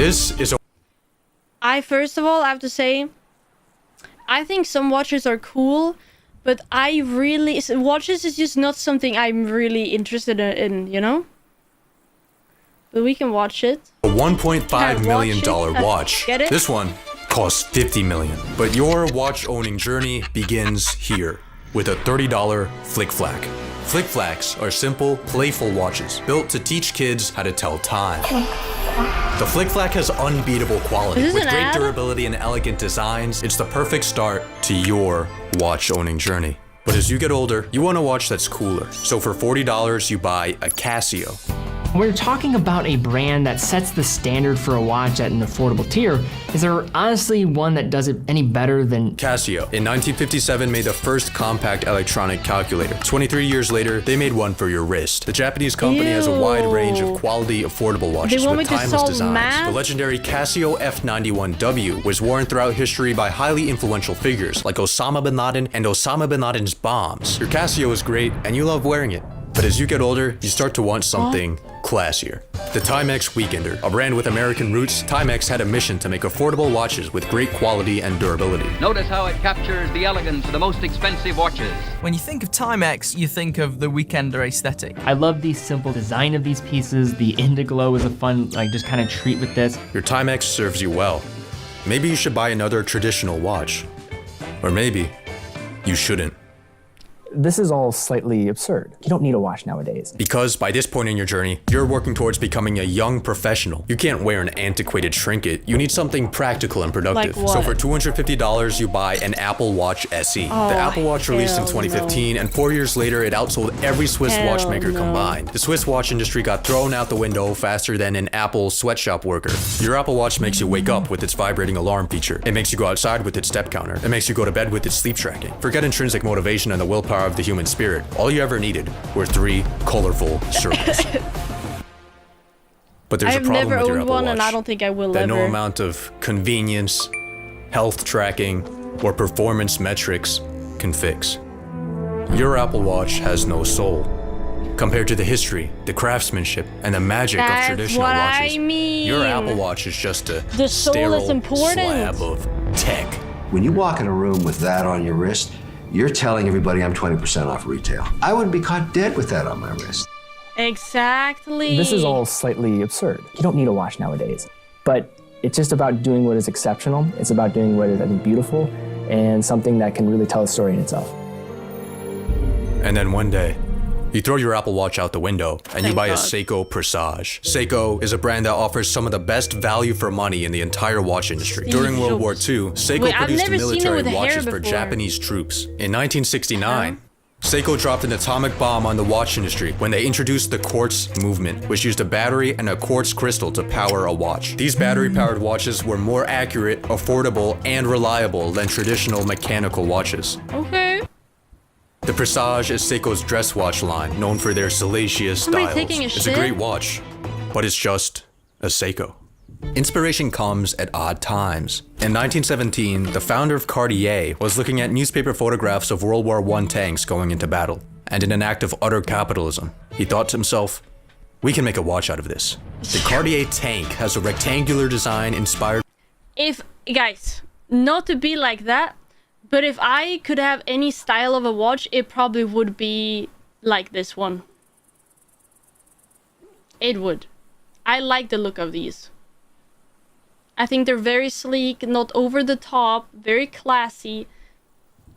This is a... First of all, I have to say, I think some watches are cool, but watches is just not something I'm really interested in, you know? But we can watch it. A $1.5 million watch. Get it? This one costs $50 million. But your watch owning journey begins here with a $30 Flick Flack. Flick Flacks are simple, playful watches built to teach kids how to tell time. The Flick Flack has unbeatable quality. With great durability and elegant designs, it's the perfect start to your watch owning journey. But as you get older, you want a watch that's cooler. So for $40, you buy a Casio. When you're talking about a brand that sets the standard for a watch at an affordable tier, is there honestly one that does it any better than Casio? In 1957 made the first compact electronic calculator. 23 years later, they made one for your wrist. The Japanese company has a wide range of quality, affordable watches with timeless designs. The legendary Casio F91W was worn throughout history by highly influential figures like Osama bin Laden and Osama bin Laden's bombs. Your Casio is great and you love wearing it. But as you get older, you start to want something classier. The Timex Weekender, a brand with American roots, Timex had a mission to make affordable watches with great quality and durability. Notice how it captures the elegance of the most expensive watches. When you think of Timex, you think of the Weekender aesthetic. I love the simple design of these pieces. The Indiglow is a fun, just kind of treat with this. Your Timex serves you well. Maybe you should buy another traditional watch. Or maybe you shouldn't. This is all slightly absurd. You don't need a watch nowadays. Because by this point in your journey, you're working towards becoming a young professional. You can't wear an antiquated trinket. You need something practical and productive. Like what? So for $250, you buy an Apple Watch SE. The Apple Watch released in 2015, and 4 years later, it outsold every Swiss watchmaker combined. The Swiss watch industry got thrown out the window faster than an Apple sweatshop worker. Your Apple Watch makes you wake up with its vibrating alarm feature. It makes you go outside with its step counter. It makes you go to bed with its sleep tracking. Forget intrinsic motivation and the willpower of the human spirit. All you ever needed were 3 colorful circles. But there's a problem with your Apple Watch and I don't think I will that ever. no amount of convenience, health tracking, or performance metrics can fix. Your Apple Watch has no soul. Compared to the history, the craftsmanship, and the magic of traditional watches, your Apple Watch is just a sterile slab of tech. When you walk in a room with that on your wrist, you're telling everybody I'm 20% off retail. I wouldn't be caught dead with that on my wrist. Exactly. This is all slightly absurd. You don't need a watch nowadays. But it's just about doing what is exceptional. It's about doing what is, I think, beautiful and something that can really tell a story in itself. And then one day, you throw your Apple Watch out the window and you buy a Seiko Presage. Seiko is a brand that offers some of the best value for money in the entire watch industry. During World War II, Seiko produced military watches for Japanese troops. In 1969, Seiko dropped an atomic bomb on the watch industry when they introduced the quartz movement, which used a battery and a quartz crystal to power a watch. These battery-powered watches were more accurate, affordable, and reliable than traditional mechanical watches. Okay. The Presage is Seiko's dress watch line, known for their salacious styles. It's a great watch, but it's just a Seiko. Inspiration comes at odd times. In 1917, the founder of Cartier was looking at newspaper photographs of World War I tanks going into battle. And in an act of utter capitalism, he thought to himself, we can make a watch out of this. The Cartier tank has a rectangular design inspired... Guys, not to be like that, but if I could have any style of a watch, it probably would be like this one. It would. I like the look of these. I think they're very sleek, not over the top, very classy.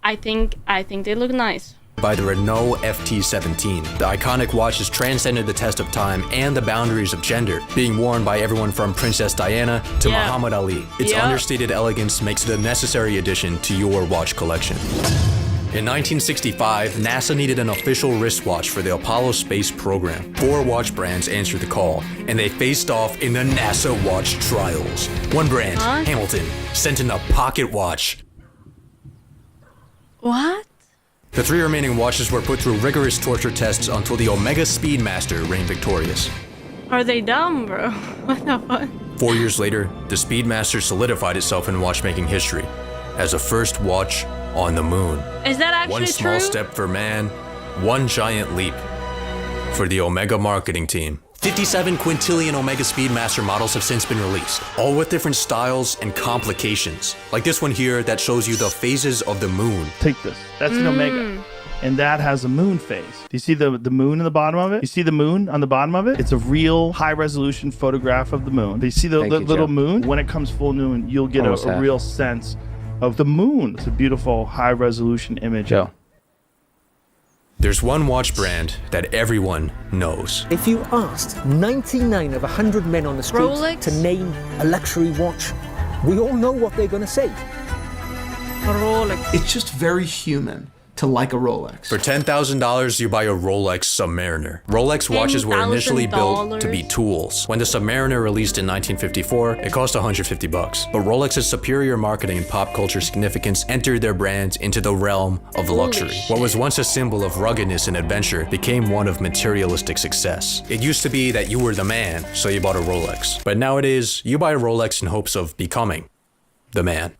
I think they look nice. By the Renault FT17. The iconic watch has transcended the test of time and the boundaries of gender, being worn by everyone from Princess Diana to Muhammad Ali. Its understated elegance makes it a necessary addition to your watch collection. In 1965, NASA needed an official wristwatch for the Apollo space program. 4 watch brands answered the call, and they faced off in the NASA watch trials. One brand, Hamilton, sent in a pocket watch. What? The 3 remaining watches were put through rigorous torture tests until the Omega Speedmaster reigned victorious. Are they dumb, bro? What the fuck? 4 years later, the Speedmaster solidified itself in watchmaking history as a first watch on the moon. Is that actually One small true? step for man, one giant leap for the Omega marketing team. 57 quintillion Omega Speedmaster models have since been released, all with different styles and complications. Like this one here that shows you the phases of the moon. Take this. That's an Omega. And that has a moon phase. Do you see the moon in the bottom of it? You see the moon on the bottom of it? It's a real high-resolution photograph of the moon. Do you see the little moon? When it comes full moon, you'll get a real sense of the moon. It's a beautiful high-resolution image. Joe. There's one watch brand that everyone knows. If you asked 99 of 100 men on the street Rolex? to name a luxury watch, we all know what they're going to say. Rolex. It's just very human to like a Rolex. For $10,000, you buy a Rolex Submariner. Rolex watches were initially built to be tools. When the Submariner released in 1954, it cost $150. But Rolex's superior marketing and pop culture significance entered their brand into the realm of luxury. What was once a symbol of ruggedness and adventure became one of materialistic success. It used to be that you were the man, so you bought a Rolex. But nowadays, you buy a Rolex in hopes of becoming the man.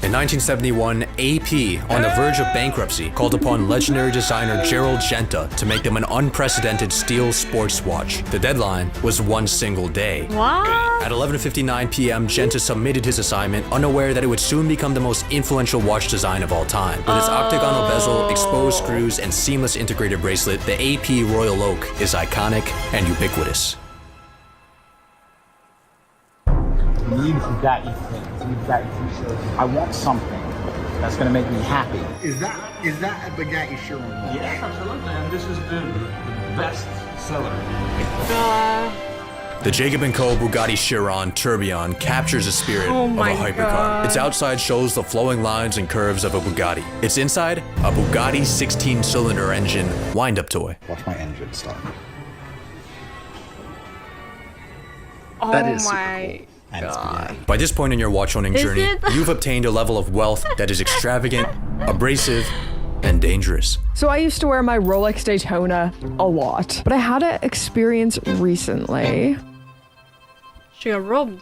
In 1971, AP, on the verge of bankruptcy, called upon legendary designer Gerald Genta to make them an unprecedented steel sports watch. The deadline was one single day. What? At 11:59 p.m., Genta submitted his assignment, unaware that it would soon become the most influential watch design of all time. With its octagonal bezel, exposed screws, and seamless integrated bracelet, the AP Royal Oak is iconic and ubiquitous. You've got your things. You've got your t-shirts. I want something that's gonna make me happy. Is that a Bugatti Chiron watch? Yes, absolutely. And this is the best seller. The Jacob & Co. Bugatti Chiron Tourbillon captures the spirit of a hypercar. Its outside shows the flowing lines and curves of a Bugatti. Its inside, a Bugatti 16-cylinder engine wind-up toy. Watch my engine start. Oh That is my God. By this point in your watch owning journey, you've obtained a level of wealth that is extravagant, abrasive, and dangerous. So I used to wear my Rolex Daytona a lot, but I had an experience recently. She got robbed.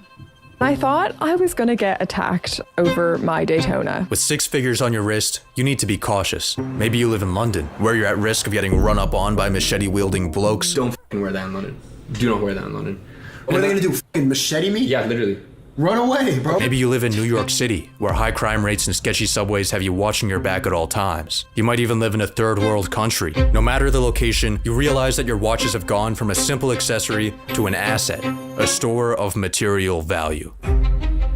I thought I was gonna get attacked over my Daytona. With 6 figures on your wrist, you need to be cautious. Maybe you live in London, where you're at risk of getting run up on by machete-wielding blokes. Don't f***ing wear that in London. Do not wear that in London. What are they gonna do? Fucking machete me? Yeah, literally. Run away, bro. Maybe you live in New York City, where high crime rates and sketchy subways have you watching your back at all times. You might even live in a third world country. No matter the location, you realize that your watches have gone from a simple accessory to an asset, a store of material value.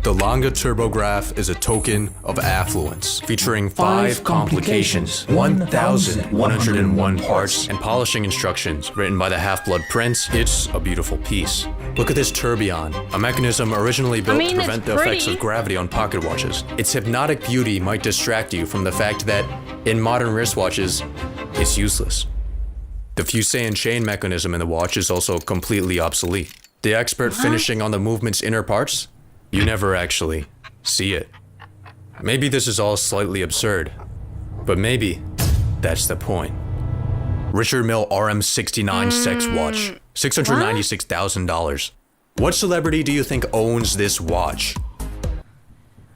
The Lange Turbograph is a token of affluence, featuring 5 complications, 1,101 parts, and polishing instructions written by the Half-Blood Prince. It's a beautiful piece. Look at this tourbillon, a mechanism originally built to prevent the effects of gravity on pocket watches. Its hypnotic beauty might distract you from the fact that, in modern wristwatches, it's useless. The Fusée chain mechanism in the watch is also completely obsolete. The expert finishing on the movement's inner parts? You never actually see it. Maybe this is all slightly absurd, but maybe that's the point. Richard Mille RM69 sex watch, $696,000. What celebrity do you think owns this watch?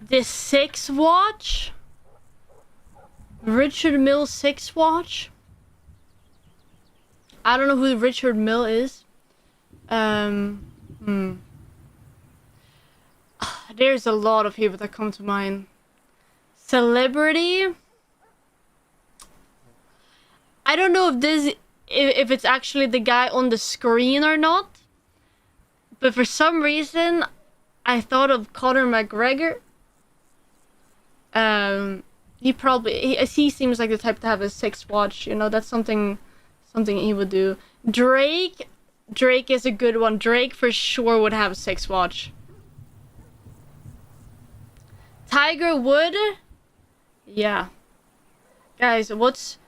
This 6 watch? Richard Mille 6 watch? I don't know who Richard Mille is. There's a lot of people that come to mind. Celebrity? I don't know if it's actually the guy on the screen or not. But for some reason, I thought of Conor McGregor. He seems like the type to have a 6 watch. You know, that's something he would do. Drake is a good one. Drake for sure would have a 6 watch. Tiger Wood? Yeah. Guys, what's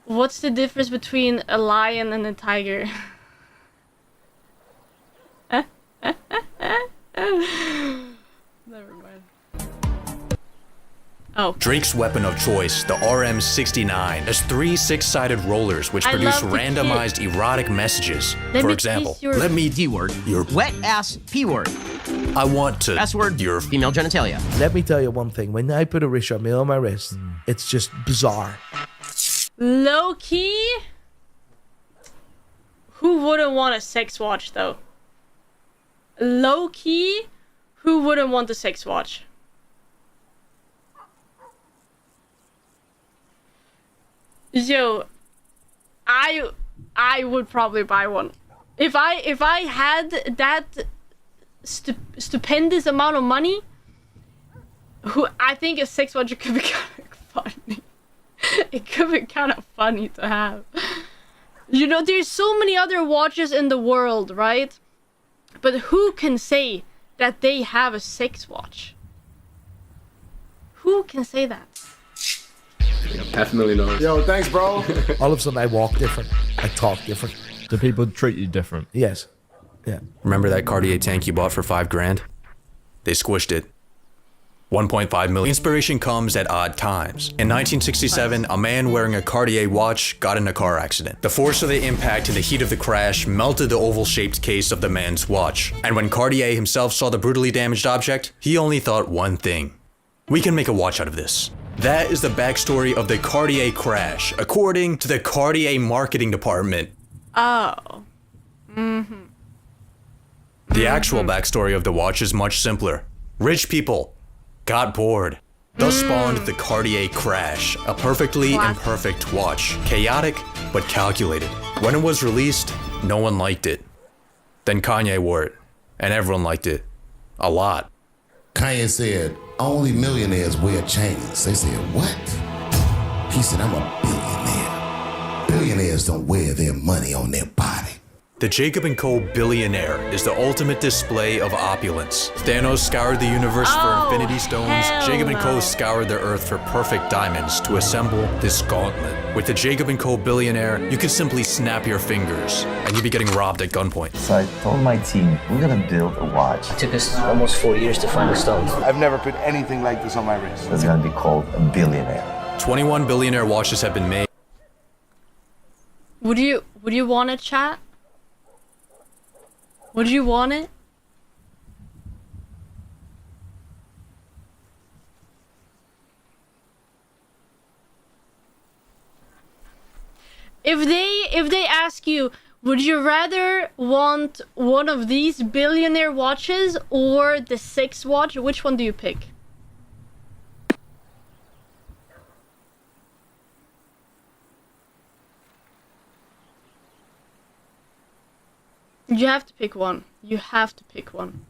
the difference between a lion and a tiger? Never mind. Oh. Drake's weapon of choice, the RM69, has 3 6-sided rollers which produce randomized erotic messages. For example, let me D-word, your wet ass P-word. I want to S-word, your female genitalia. Let me tell you one thing. When I put a Richard Mille on my wrist, it's just bizarre. Low key? Who wouldn't want a sex watch though? Low key, who wouldn't want a sex watch? Yo, I would probably buy one. If I had that stupendous amount of money, I think a sex watch could be kind of funny. It could be kind of funny to have. You know, there's so many other watches in the world, right? But who can say that they have a sex watch? Who can say that? $500,000. Yo, thanks, bro. All of a sudden, I walk different. I talk different. Do people treat you different? Yes. Yeah. Remember that Cartier tank you bought for $5,000? They squished it. 1.5 million. Inspiration comes at odd times. In 1967, a man wearing a Cartier watch got in a car accident. The force of the impact and the heat of the crash melted the oval-shaped case of the man's watch. And when Cartier himself saw the brutally damaged object, he only thought one thing. We can make a watch out of this. That is the backstory of the Cartier crash, according to the Cartier marketing department. Oh. Mm-hmm. The actual backstory of the watch is much simpler. Rich people got bored. Thus spawned the Cartier crash, a perfectly imperfect watch. Chaotic, but calculated. When it was released, no one liked it. Then Kanye wore it, and everyone liked it. A lot. Kanye said, only millionaires wear chains. They said, what? He said, I'm a billionaire. Billionaires don't wear their money on their body. The Jacob & Co. Billionaire is the ultimate display of opulence. Thanos scoured the universe for infinity stones. Jacob & Co. scoured the earth for perfect diamonds to assemble this gauntlet. With the Jacob & Co. Billionaire, you can simply snap your fingers and you'd be getting robbed at gunpoint. So I told my team, we're gonna build a watch. It took us almost 4 years to find the stones. I've never put anything like this on my wrist. It's gonna be called a billionaire. 21 billionaire watches have been made. Would you want it, chat? Would you want it? If they ask you, would you rather want one of these billionaire watches or the sex watch? Which one do you pick? You have to pick one. You have to pick one.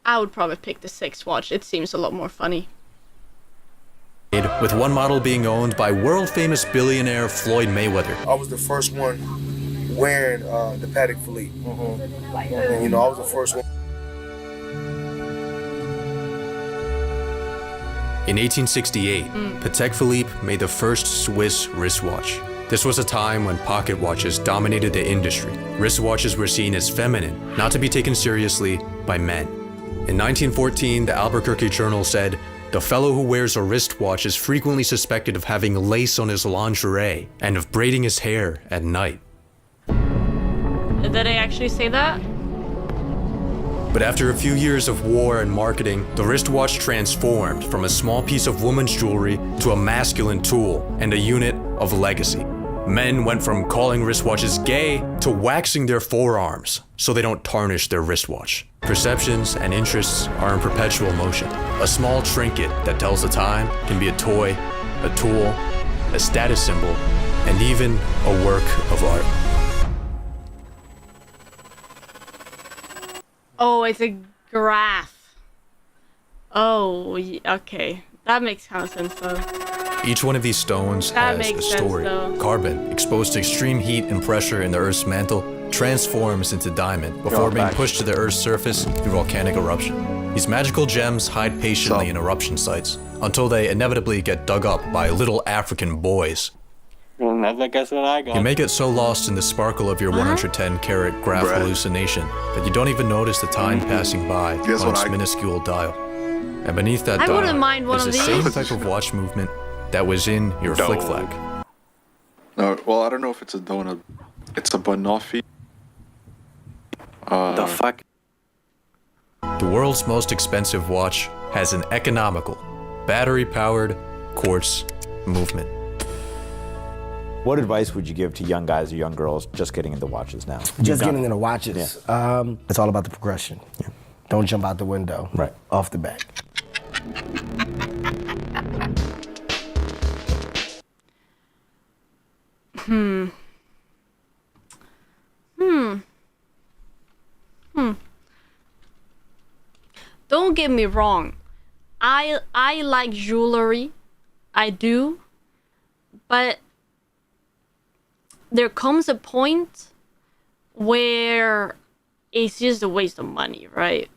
I would probably pick the sex watch. It seems a lot more funny. With one model being owned by world-famous billionaire Floyd Mayweather. I was the first one wearing the Patek Philippe. And, you know, I was the first one. In 1868, Patek Philippe made the first Swiss wristwatch. This was a time when pocket watches dominated the industry. Wristwatches were seen as feminine, not to be taken seriously by men. In 1914, the Albuquerque Journal said, "The fellow who wears a wristwatch is frequently suspected of having lace on his lingerie and of braiding his hair at night." Did they actually say that? But after a few years of war and marketing, the wristwatch transformed from a small piece of woman's jewelry to a masculine tool and a unit of legacy. Men went from calling wristwatches gay to waxing their forearms so they don't tarnish their wristwatch. Perceptions and interests are in perpetual motion. A small trinket that tells the time can be a toy, a tool, a status symbol, and even a work of art. Oh, it's a graph. Oh, okay. That makes kind of sense though. Each one of these stones has a story. Carbon, exposed to extreme heat and pressure in the Earth's mantle, transforms into diamond before being pushed to the Earth's surface through volcanic eruption. These magical gems hide patiently in eruption sites until they inevitably get dug up by little African boys. That's what I got. You may get so lost in the sparkle of your 110-carat graph hallucination that you don't even notice the time passing by on its minuscule dial. And beneath that dial is the same type of watch movement that was in your flick flag. No, well, I don't know if it's a donut. It's a banoffee. The fuck? The world's most expensive watch has an economical, battery-powered quartz movement. What advice would you give to young guys or young girls just getting into watches now? Just getting into watches. It's all about the progression. Don't jump out the window. Right. Off the bat. Don't get me wrong. I like jewelry. I do. But there comes a point where it's just a waste of money, right?